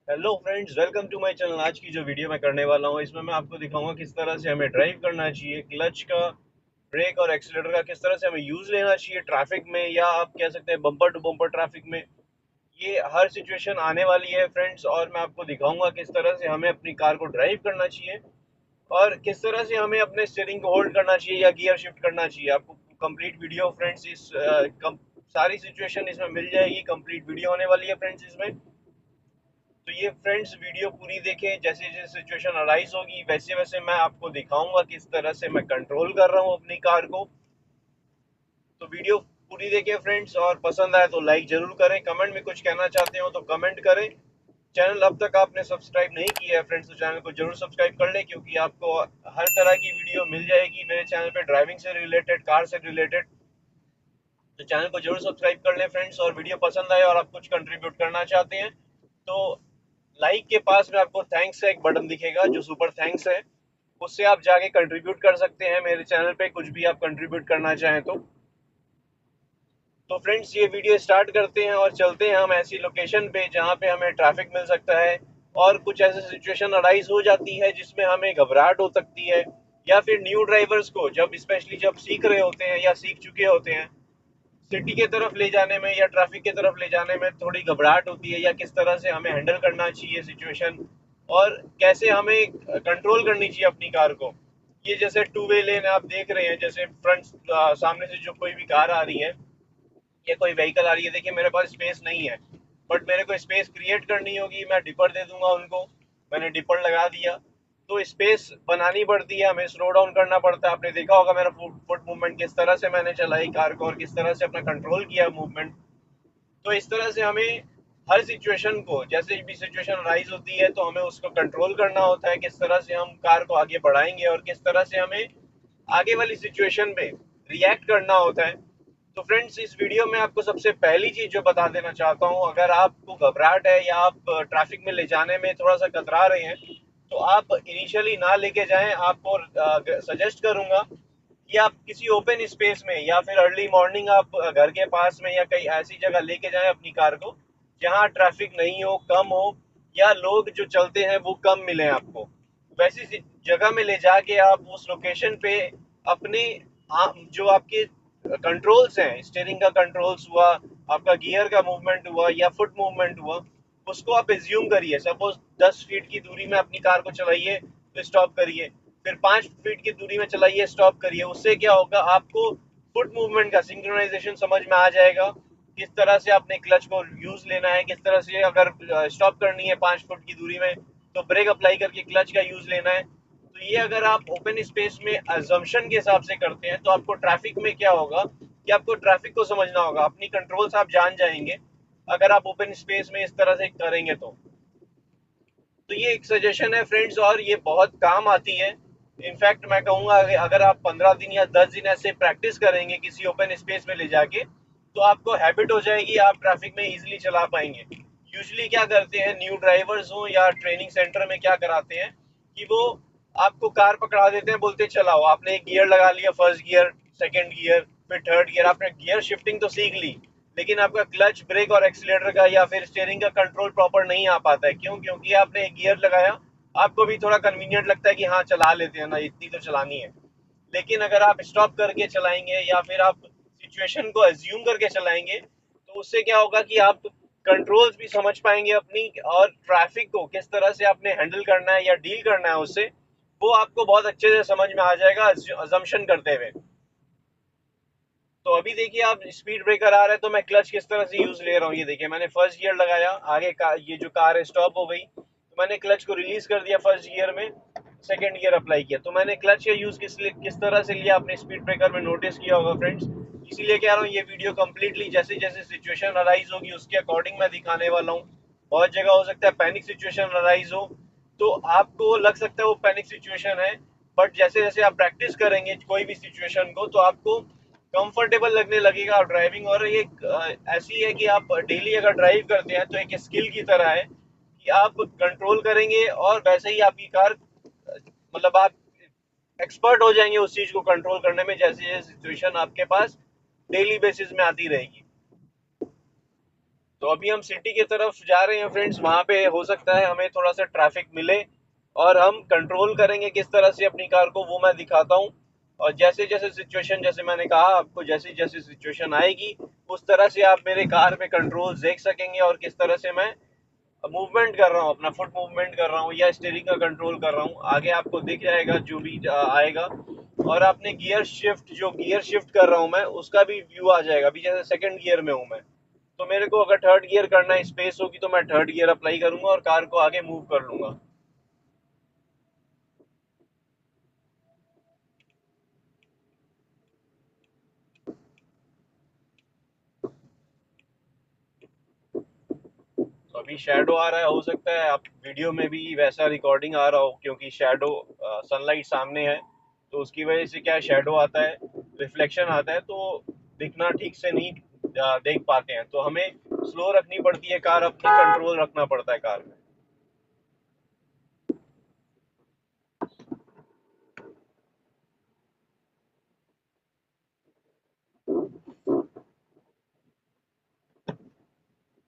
Hello friends, welcome to my channel. आज की जो वीडियो मैं करने वाला हूँ इसमें मैं आपको दिखाऊंगा किस तरह से हमें ड्राइव करना चाहिए, क्लच का, ब्रेक और एक्सीलरेटर का किस तरह से हमें यूज लेना चाहिए ट्रैफिक में, या आप कह सकते हैं बम्पर टू बम्पर ट्रैफिक में। ये हर सिचुएशन आने वाली है फ्रेंड्स, और मैं आपको दिखाऊंगा किस तरह से हमें अपनी कार को ड्राइव करना चाहिए और किस तरह से हमें अपने स्टीयरिंग को होल्ड करना चाहिए या गियर शिफ्ट करना चाहिए। आपको कंप्लीट वीडियो फ्रेंड्स सारी सिचुएशन इसमें मिल जाएगी। कंप्लीट वीडियो होने वाली है फ्रेंड्स इसमें। तो ये फ्रेंड्स वीडियो पूरी देखें, जैसे जैसे सिचुएशन अराइज होगी वैसे वैसे मैं आपको दिखाऊंगा किस तरह से मैं कंट्रोल कर रहा हूँ अपनी कार को। तो वीडियो पूरी देखें फ्रेंड्स, और पसंद आए तो लाइक जरूर करें। कमेंट में कुछ कहना चाहते हो तो कमेंट करें। चैनल अब तक आपने सब्सक्राइब नहीं किया है फ्रेंड्स तो चैनल को जरूर सब्सक्राइब कर लें, क्योंकि आपको हर तरह की वीडियो मिल जाएगी मेरे चैनल पे, ड्राइविंग से रिलेटेड, कार से रिलेटेड। तो चैनल को जरूर सब्सक्राइब कर लें फ्रेंड्स, और वीडियो पसंद आए और आप कुछ कंट्रीब्यूट करना चाहते हैं तो लाइक के पास में आपको थैंक्स का एक बटन दिखेगा जो सुपर थैंक्स है, उससे आप जाके कंट्रीब्यूट कर सकते हैं मेरे चैनल पे, कुछ भी आप कंट्रीब्यूट करना चाहें तो फ्रेंड्स ये वीडियो स्टार्ट करते हैं और चलते हैं हम ऐसी लोकेशन पे जहाँ पे हमें ट्रैफिक मिल सकता है और कुछ ऐसे सिचुएशन अराइज हो जाती है जिसमें हमें घबराहट हो सकती है, या फिर न्यू ड्राइवर्स को जब स्पेशली जब सीख रहे होते हैं या सीख चुके होते हैं, सिटी के तरफ ले जाने में या ट्रैफिक की तरफ ले जाने में थोड़ी घबराहट होती है, या किस तरह से हमें हैंडल करना चाहिए सिचुएशन और कैसे हमें कंट्रोल करनी चाहिए अपनी कार को। ये जैसे टू वे लेन आप देख रहे हैं, जैसे फ्रंट सामने से जो कोई भी कार आ रही है या कोई व्हीकल आ रही है, देखिए मेरे पास स्पेस नहीं है, बट मेरे को स्पेस क्रिएट करनी होगी। मैं डिपर दे दूंगा उनको, मैंने डिपर लगा दिया तो स्पेस बनानी पड़ती है, हमें स्लो डाउन करना पड़ता है। आपने देखा होगा मेरा फुट मूवमेंट किस तरह से मैंने चलाई कार को और किस तरह से अपना कंट्रोल किया मूवमेंट। तो इस तरह से हमें हर सिचुएशन को, जैसे भी सिचुएशन राइज होती है तो हमें उसको कंट्रोल करना होता है, किस तरह से हम कार को आगे बढ़ाएंगे और किस तरह से हमें आगे वाली सिचुएशन में रिएक्ट करना होता है। तो फ्रेंड्स इस वीडियो में आपको सबसे पहली चीज जो बता देना चाहता हूँ, अगर आपको घबराहट है या आप ट्रैफिक में ले जाने में थोड़ा सा कतरा रहे हैं तो आप इनिशियली ना लेके जाएं। आपको सजेस्ट करूंगा कि आप किसी ओपन स्पेस में या फिर अर्ली मॉर्निंग आप घर के पास में या कहीं ऐसी जगह लेके जाएं अपनी कार को जहां ट्रैफिक नहीं हो, कम हो, या लोग जो चलते हैं वो कम मिले आपको। वैसी जगह में ले जाके आप उस लोकेशन पे अपने जो आपके कंट्रोल्स हैं, स्टीयरिंग का कंट्रोल्स हुआ, आपका गियर का मूवमेंट हुआ या फुट मूवमेंट हुआ, उसको आप एज्यूम करिए। सपोज 10 फीट की दूरी में अपनी कार को चलाइए तो स्टॉप करिए, फिर 5 फीट की दूरी में चलाइए, स्टॉप करिए। उससे क्या होगा, आपको फुट मूवमेंट का सिंक्रोनाइजेशन समझ में आ जाएगा, किस तरह से आपने क्लच को यूज लेना है, किस तरह से अगर स्टॉप करनी है 5 फुट की दूरी में तो ब्रेक अप्लाई करके क्लच का यूज लेना है। तो ये अगर आप ओपन स्पेस में अजम्पशन के हिसाब से करते हैं तो आपको ट्रैफिक में क्या होगा कि आपको ट्रैफिक को समझना होगा, अपनी कंट्रोल्स आप जान जाएंगे अगर आप ओपन स्पेस में इस तरह से करेंगे तो ये एक सजेशन है फ्रेंड्स, और ये बहुत काम आती है। इनफैक्ट मैं कहूँगा अगर आप 15 दिन या 10 दिन ऐसे प्रैक्टिस करेंगे किसी ओपन स्पेस में ले जाके तो आपको हैबिट हो जाएगी, आप ट्रैफिक में इजीली चला पाएंगे। यूजली क्या करते हैं न्यू ड्राइवर्स हो या ट्रेनिंग सेंटर में क्या कराते हैं कि वो आपको कार पकड़ा देते हैं, बोलते चलाओ। आपने एक गियर लगा लिया, फर्स्ट गियर, सेकेंड गियर, फिर थर्ड गियर, आपने गियर शिफ्टिंग तो सीख ली, लेकिन आपका क्लच, ब्रेक और एक्सीलरेटर का या फिर स्टीयरिंग का कंट्रोल प्रॉपर नहीं आ पाता है। क्यों? क्योंकि आपने एक गियर लगाया, आपको भी थोड़ा कन्वीनियंट लगता है कि हाँ चला लेते हैं ना, इतनी तो चलानी है। लेकिन अगर आप स्टॉप करके चलाएंगे या फिर आप सिचुएशन को एज्यूम करके चलाएंगे तो उससे क्या होगा कि आप कंट्रोल्स भी समझ पाएंगे अपनी, और ट्रैफिक को किस तरह से आपने हैंडल करना है या डील करना है उससे, वो आपको बहुत अच्छे से समझ में आ जाएगा अजम्पशन करते हुए। तो अभी देखिए आप स्पीड ब्रेकर आ रहा है तो मैं क्लच किस तरह से यूज ले रहा हूँ। ये देखिए मैंने फर्स्ट गियर लगाया, आगे का ये जो कार है स्टॉप हो गई तो मैंने क्लच को रिलीज कर दिया फर्स्ट गियर में, सेकंड गियर अप्लाई किया। तो मैंने क्लच का यूज किस तरह से लिया आपने स्पीड ब्रेकर में नोटिस किया होगा फ्रेंड्स। इसीलिए कह रहा हूँ ये वीडियो कंप्लीटली जैसे जैसे सिचुएशन अराइज होगी उसके अकॉर्डिंग मैं दिखाने वाला हूँ। बहुत जगह हो सकता है पैनिक सिचुएशन अराइज हो तो आपको लग सकता है वो पैनिक सिचुएशन है, बट जैसे जैसे आप प्रैक्टिस करेंगे कोई भी सिचुएशन को तो आपको कंफर्टेबल लगने लगेगा ड्राइविंग। और ये ऐसी है कि आप डेली अगर ड्राइव करते हैं तो एक स्किल की तरह है कि आप कंट्रोल करेंगे और वैसे ही आपकी कार, मतलब आप एक्सपर्ट हो जाएंगे उस चीज को कंट्रोल करने में, जैसे जैसे सिचुएशन आपके पास डेली बेसिस में आती रहेगी। तो अभी हम सिटी की तरफ जा रहे हैं फ्रेंड्स, वहाँ पे हो सकता है हमें थोड़ा सा ट्रैफिक मिले और हम कंट्रोल करेंगे किस तरह से अपनी कार को, वो मैं दिखाता हूँ। और जैसे जैसे सिचुएशन, जैसे मैंने कहा आपको, जैसी जैसी सिचुएशन आएगी उस तरह से आप मेरे कार में कंट्रोल देख सकेंगे और किस तरह से मैं मूवमेंट कर रहा हूँ, अपना फुट मूवमेंट कर रहा हूँ या स्टीयरिंग का कंट्रोल कर रहा हूँ। आगे आपको दिख जाएगा जो भी आएगा। और आपने गियर शिफ्ट, जो गियर शिफ्ट कर रहा हूँ मैं, उसका भी व्यू आ जाएगा। अभी जैसे सेकंड गियर में हूँ मैं, तो मेरे को अगर थर्ड गियर करना है, स्पेस होगी तो मैं थर्ड गियर अप्लाई करूंगा और कार को आगे मूव कर लूंगा। तो अभी शेडो आ रहा है, हो सकता है आप वीडियो में भी वैसा रिकॉर्डिंग आ रहा हो, क्योंकि शेडो, सनलाइट सामने है तो उसकी वजह से क्या शेडो आता है, रिफ्लेक्शन आता है, तो दिखना ठीक से नहीं देख पाते हैं। तो हमें स्लो रखनी पड़ती है कार, अपनी कंट्रोल रखना पड़ता है कार में।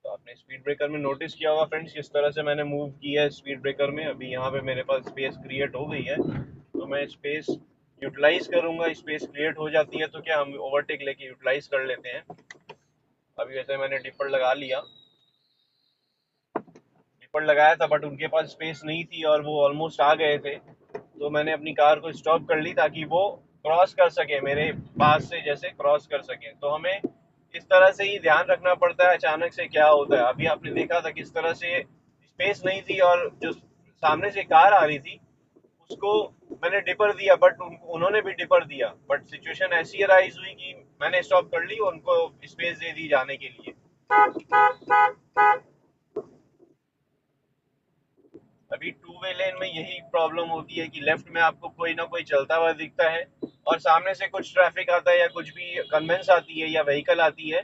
तो आपने स्पीड ब्रेकर में नोटिस किया होगा फ्रेंड्स, किस तरह से मैंने मूव किया है स्पीड ब्रेकर में। अभी यहाँ पे मेरे पास स्पेस क्रिएट हो गई है, तो मैं स्पेस यूटिलाइज करूंगा। स्पेस क्रिएट हो जाती है तो क्या हम ओवरटेक लेके यूटिलाइज कर लेते हैं। अभी वैसे मैंने डिपर लगा लिया, डिपर लगाया था बट उनके पास स्पेस नहीं थी और वो ऑलमोस्ट आ गए थे, तो मैंने अपनी कार को स्टॉप कर ली ताकि वो क्रॉस कर सके, मेरे पास से जैसे क्रॉस कर सके। तो हमें इस तरह से ही ध्यान रखना पड़ता है अचानक से क्या होता है। अभी आपने देखा था किस तरह से स्पेस नहीं थी और जो सामने से कार आ रही थी उसको मैंने डिपर दिया, बट उन्होंने भी डिपर दिया, बट सिचुएशन ऐसी अराइज हुई कि मैंने स्टॉप कर ली और उनको स्पेस दे दी जाने के लिए। अभी टू वे लेन में यही प्रॉब्लम होती है कि लेफ्ट में आपको कोई ना कोई चलता हुआ दिखता है और सामने से कुछ ट्रैफिक आता है या कुछ भी कन्वेंस आती है या व्हीकल आती है,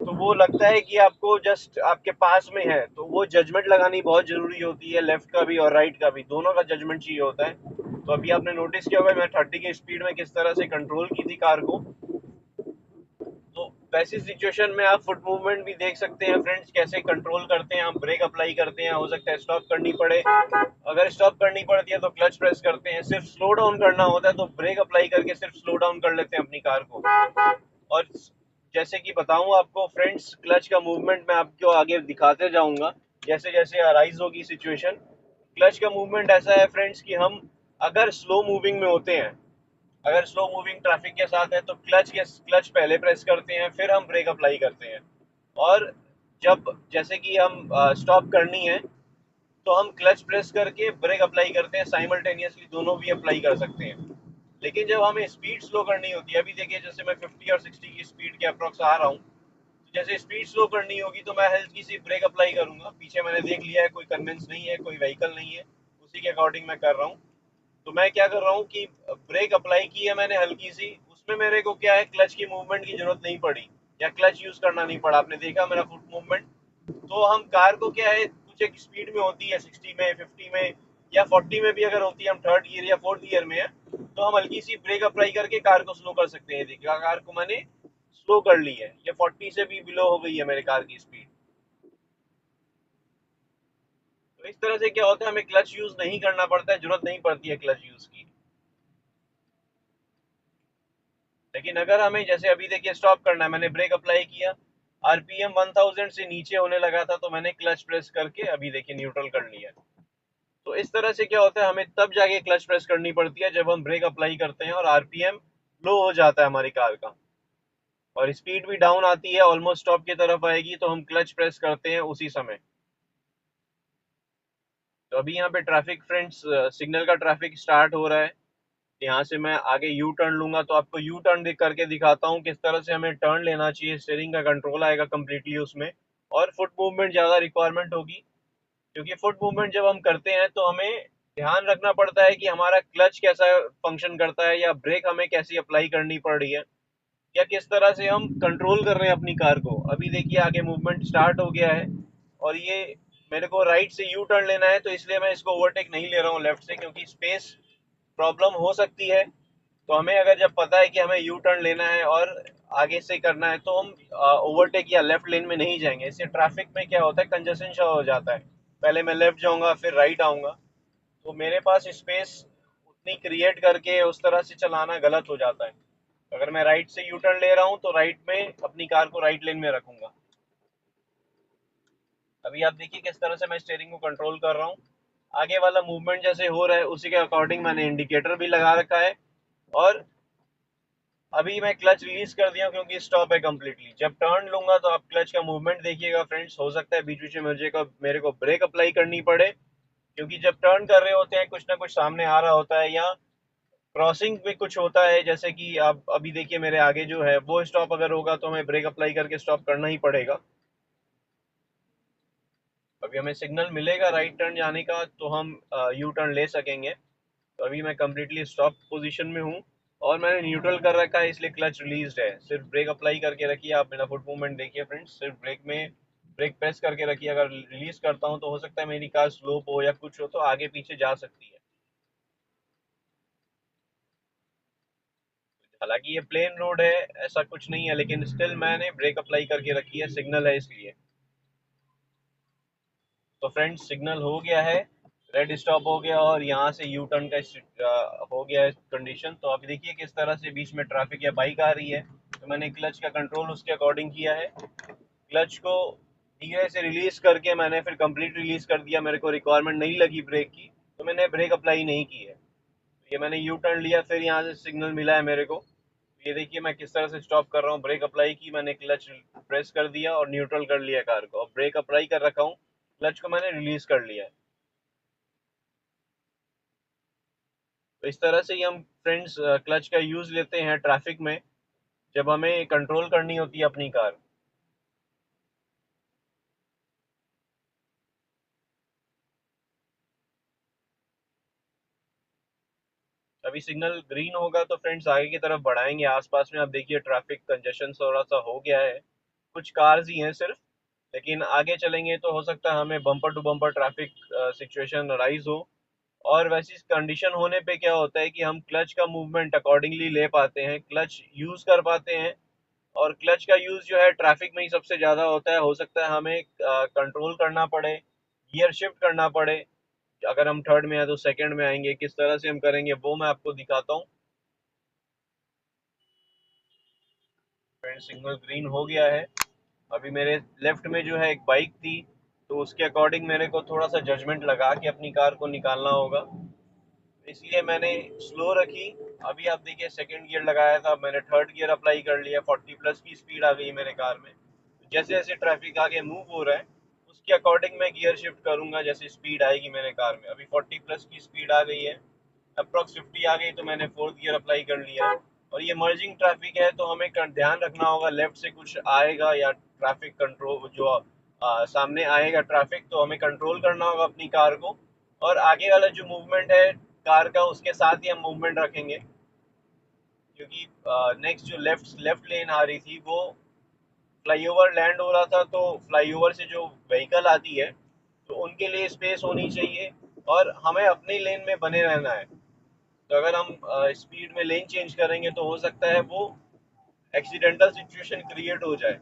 तो वो लगता है कि आपको जस्ट आपके पास में है, तो वो जजमेंट लगानी बहुत जरूरी होती है, लेफ्ट का भी और राइट का भी, दोनों का जजमेंट चाहिए होता है। तो अभी आपने नोटिस किया होगा मैं 30 की स्पीड में किस तरह से कंट्रोल की थी कार को। तो वैसी सिचुएशन में आप फुट मूवमेंट भी देख सकते हैं फ्रेंड्स, कैसे कंट्रोल करते हैं हम, ब्रेक अप्लाई करते हैं, हो सकता है स्टॉप करनी पड़े। अगर स्टॉप करनी पड़ती है तो क्लच प्रेस करते हैं, सिर्फ स्लो डाउन करना होता है तो ब्रेक अप्लाई करके सिर्फ स्लो डाउन कर लेते हैं अपनी कार को। और जैसे कि बताऊं आपको फ्रेंड्स, क्लच का मूवमेंट मैं आपको आगे दिखाते जाऊंगा जैसे जैसे अराइज होगी सिचुएशन। क्लच का मूवमेंट ऐसा है फ्रेंड्स कि हम अगर स्लो मूविंग में होते हैं, अगर स्लो मूविंग ट्रैफिक के साथ है तो क्लच पहले प्रेस करते हैं, फिर हम ब्रेक अप्लाई करते हैं। और जब जैसे कि हम स्टॉप करनी है तो हम क्लच प्रेस करके ब्रेक अप्लाई करते हैं, साइमल्टेनियसली दोनों भी अप्लाई कर सकते हैं। लेकिन जब हमें स्पीड स्लो करनी होती है, अभी देखिए जैसे मैं 50 और 60 की स्पीड के अप्रोक्स आ रहा हूँ, तो जैसे स्पीड स्लो करनी होगी तो मैं हल्की सी ब्रेक अप्लाई करूंगा। पीछे मैंने देख लिया है कोई कन्वेंस नहीं है, कोई व्हीकल नहीं है, उसी के अकॉर्डिंग मैं कर रहा हूँ। तो मैं क्या कर रहा हूँ कि ब्रेक अप्लाई की है मैंने हल्की सी, उसमें मेरे को क्या है, क्लच की मूवमेंट की जरूरत नहीं पड़ी या क्लच यूज करना नहीं पड़ा। आपने देखा मेरा फुट मूवमेंट। तो हम कार को क्या है, कुछ एक स्पीड में होती है 60 में, 50 में या 40 में भी अगर होती है, हम थर्ड गियर या फोर्थ गियर में है, तो हम हल्की सी ब्रेक अप्लाई करके कार को स्लो कर सकते हैं। देखिए कार को मैंने स्लो कर ली है, ये 40 से भी बिलो हो गई है मेरे कार की स्पीड। तो इस तरह से क्या होता है, हमें क्लच यूज नहीं करना पड़ता है, जरूरत नहीं पड़ती है क्लच यूज की। लेकिन अगर हमें जैसे अभी देखिए स्टॉप करना है, मैंने ब्रेक अप्लाई किया, आरपीएम 1000 से नीचे होने लगा था तो मैंने क्लच प्रेस करके अभी देखिए न्यूट्रल कर लिया। तो इस तरह से क्या होता है, हमें तब जाके क्लच प्रेस करनी पड़ती है जब हम ब्रेक अप्लाई करते हैं और आरपीएम लो हो जाता है हमारी कार का और स्पीड भी डाउन आती है, ऑलमोस्ट स्टॉप की तरफ आएगी, तो हम क्लच प्रेस करते हैं उसी समय। तो अभी यहाँ पे ट्रैफिक फ्रेंड्स, सिग्नल का ट्रैफिक स्टार्ट हो रहा है। यहाँ से मैं आगे यू टर्न लूंगा, तो आपको यू टर्न करके दिखाता हूँ किस तरह से हमें टर्न लेना चाहिए, स्टीयरिंग का कंट्रोल आएगा कम्प्लीटली उसमें और फुट मूवमेंट ज़्यादा रिक्वायरमेंट होगी। क्योंकि फुट मूवमेंट जब हम करते हैं तो हमें ध्यान रखना पड़ता है कि हमारा क्लच कैसा फंक्शन करता है या ब्रेक हमें कैसी अप्लाई करनी पड़ रही है या किस तरह से हम कंट्रोल कर रहे हैं अपनी कार को। अभी देखिए आगे मूवमेंट स्टार्ट हो गया है और ये मेरे को राइट से यू टर्न लेना है, तो इसलिए मैं इसको ओवरटेक नहीं ले रहा हूँ लेफ्ट से, क्योंकि स्पेस प्रॉब्लम हो सकती है। तो हमें अगर जब पता है कि हमें यू टर्न लेना है और आगे से करना है, तो हम ओवरटेक या लेफ्ट लेन में नहीं जाएंगे। इससे ट्रैफिक में क्या होता है, कंजेशन शो हो जाता है। पहले मैं लेफ्ट जाऊंगा फिर राइट आऊंगा, तो मेरे पास स्पेस उतनी क्रिएट करके उस तरह से चलाना गलत हो जाता है। अगर मैं राइट से यू टर्न ले रहा हूँ तो राइट में अपनी कार को राइट लेन में रखूंगा। अभी आप देखिए किस तरह से मैं स्टीयरिंग को कंट्रोल कर रहा हूँ। आगे वाला मूवमेंट जैसे हो रहा है उसी के अकॉर्डिंग मैंने इंडिकेटर भी लगा रखा है। और अभी मैं क्लच रिलीज कर दिया क्योंकि स्टॉप है कम्प्लीटली। जब टर्न लूंगा तो आप क्लच का मूवमेंट देखिएगा फ्रेंड्स। हो सकता है बीच बीच में मेरे को ब्रेक अप्लाई करनी पड़े, क्योंकि जब टर्न कर रहे होते हैं कुछ ना कुछ सामने आ रहा होता है, या क्रॉसिंग में कुछ होता है। जैसे कि आप अभी देखिए मेरे आगे जो है वो स्टॉप अगर होगा तो हमें ब्रेक अप्लाई करके स्टॉप करना ही पड़ेगा। अभी हमें सिग्नल मिलेगा राइट टर्न जाने का तो हम यू टर्न ले सकेंगे। तो अभी मैं कम्प्लीटली स्टॉप पोजीशन में हूँ और मैंने न्यूट्रल कर रखा है, इसलिए क्लच रिलीज्ड है। सिर्फ ब्रेक अप्लाई करके रखिए। आप मेरा फुट मूवमेंट देखिए फ्रेंड्स, सिर्फ ब्रेक प्रेस करके रखिए। अगर रिलीज करता हूँ तो हो सकता है मेरी कार स्लोप हो या कुछ हो तो आगे पीछे जा सकती है। हालांकि ये प्लेन रोड है, ऐसा कुछ नहीं है, लेकिन स्टिल मैंने ब्रेक अप्लाई करके रखी है, सिग्नल है इसलिए। तो फ्रेंड्स सिग्नल हो गया है, रेड स्टॉप हो गया और यहाँ से यू टर्न का हो गया है कंडीशन। तो अभी देखिए किस तरह से बीच में ट्रैफिक या बाइक आ रही है, तो मैंने क्लच का कंट्रोल उसके अकॉर्डिंग किया है। क्लच को धीरे से रिलीज करके मैंने फिर कंप्लीट रिलीज कर दिया। मेरे को रिक्वायरमेंट नहीं लगी ब्रेक की तो मैंने ब्रेक अप्लाई नहीं की है। ये मैंने यू टर्न लिया, फिर यहाँ से सिग्नल मिला है मेरे को। ये देखिए मैं किस तरह से स्टॉप कर रहा हूँ। ब्रेक अप्लाई की मैंने, क्लच प्रेस कर दिया और न्यूट्रल कर लिया कार को। अब ब्रेक अप्लाई कर रखा हूँ, क्लच को मैंने रिलीज कर लिया है। तो इस तरह से ही हम फ्रेंड्स क्लच का यूज लेते हैं ट्रैफिक में, जब हमें कंट्रोल करनी होती है अपनी कार। अभी सिग्नल ग्रीन होगा तो फ्रेंड्स आगे की तरफ बढ़ाएंगे। आसपास में आप देखिए ट्रैफिक कंजेशन थोड़ा सा हो गया है, कुछ कार्स ही हैं सिर्फ। लेकिन आगे चलेंगे तो हो सकता है हमें bumper to bumper traffic situation rise हो। और वैसी कंडीशन होने पे क्या होता है कि हम क्लच का मूवमेंट अकॉर्डिंगली ले पाते हैं, क्लच यूज कर पाते हैं। और क्लच का यूज जो है ट्रैफिक में ही सबसे ज्यादा होता है। हो सकता है हमें कंट्रोल करना पड़े, गियर शिफ्ट करना पड़े। अगर हम थर्ड में है तो सेकंड में आएंगे, किस तरह से हम करेंगे वो मैं आपको दिखाता हूँ। फ्रेंड सिग्नल ग्रीन हो गया है। अभी मेरे लेफ्ट में जो है एक बाइक थी, तो उसके अकॉर्डिंग मेरे को थोड़ा सा जजमेंट लगा के अपनी कार को निकालना होगा, इसलिए मैंने स्लो रखी। अभी आप देखिए सेकंड गियर लगाया था, मैंने थर्ड गियर अप्लाई कर लिया। 40 प्लस की स्पीड आ गई मेरे कार में। जैसे जैसे ट्रैफिक आगे मूव हो रहा है उसके अकॉर्डिंग मैं गियर शिफ्ट करूंगा जैसे स्पीड आएगी मेरे कार में। अभी 40 प्लस की स्पीड आ गई है, अप्रोक्स 50 आ गई तो मैंने फोर्थ गियर अप्लाई कर लिया। और ये मर्जिंग ट्रैफिक है तो हमें ध्यान रखना होगा, लेफ्ट से कुछ आएगा या ट्रैफिक कंट्रोल जो सामने आएगा ट्रैफिक, तो हमें कंट्रोल करना होगा अपनी कार को। और आगे वाला जो मूवमेंट है कार का उसके साथ ही हम मूवमेंट रखेंगे, क्योंकि नेक्स्ट जो लेफ्ट लेफ्ट लेन आ रही थी वो फ्लाईओवर लैंड हो रहा था। तो फ्लाईओवर से जो व्हीकल आती है तो उनके लिए स्पेस होनी चाहिए और हमें अपनी लेन में बने रहना है। तो अगर हम स्पीड में लेन चेंज करेंगे तो हो सकता है वो एक्सीडेंटल सिचुएशन क्रिएट हो जाए।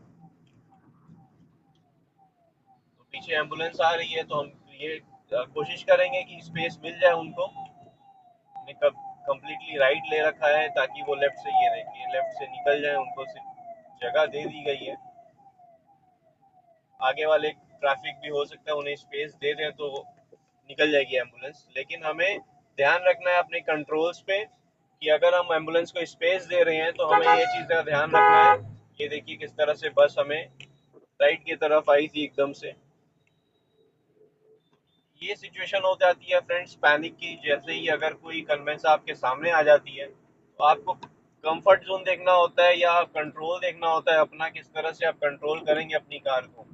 तो पीछे एम्बुलेंस आ रही है तो हम ये कोशिश करेंगे कि स्पेस मिल जाए उनको। ने कम्प्लीटली राइट ले रखा है ताकि वो लेफ्ट से, ये देखिए लेफ्ट से निकल जाए, उनको जगह दे दी गई है। आगे वाले ट्रैफिक भी हो सकता है उन्हें स्पेस दे दें तो निकल जाएगी एम्बुलेंस। लेकिन हमें ध्यान रखना है अपने कंट्रोल्स पे कि अगर हम एम्बुलेंस को स्पेस दे रहे हैं तो हमें ये चीज़ का ध्यान रखना है। ये देखिए किस तरह से बस हमें राइट की तरफ आई थी एकदम से। ये सिचुएशन हो जाती है फ्रेंड्स पैनिक की, जैसे ही अगर कोई कन्वेंस आपके सामने आ जाती है तो आपको कंफर्ट जोन देखना होता है या कंट्रोल देखना होता है अपना, किस तरह से आप कंट्रोल करेंगे अपनी कार को।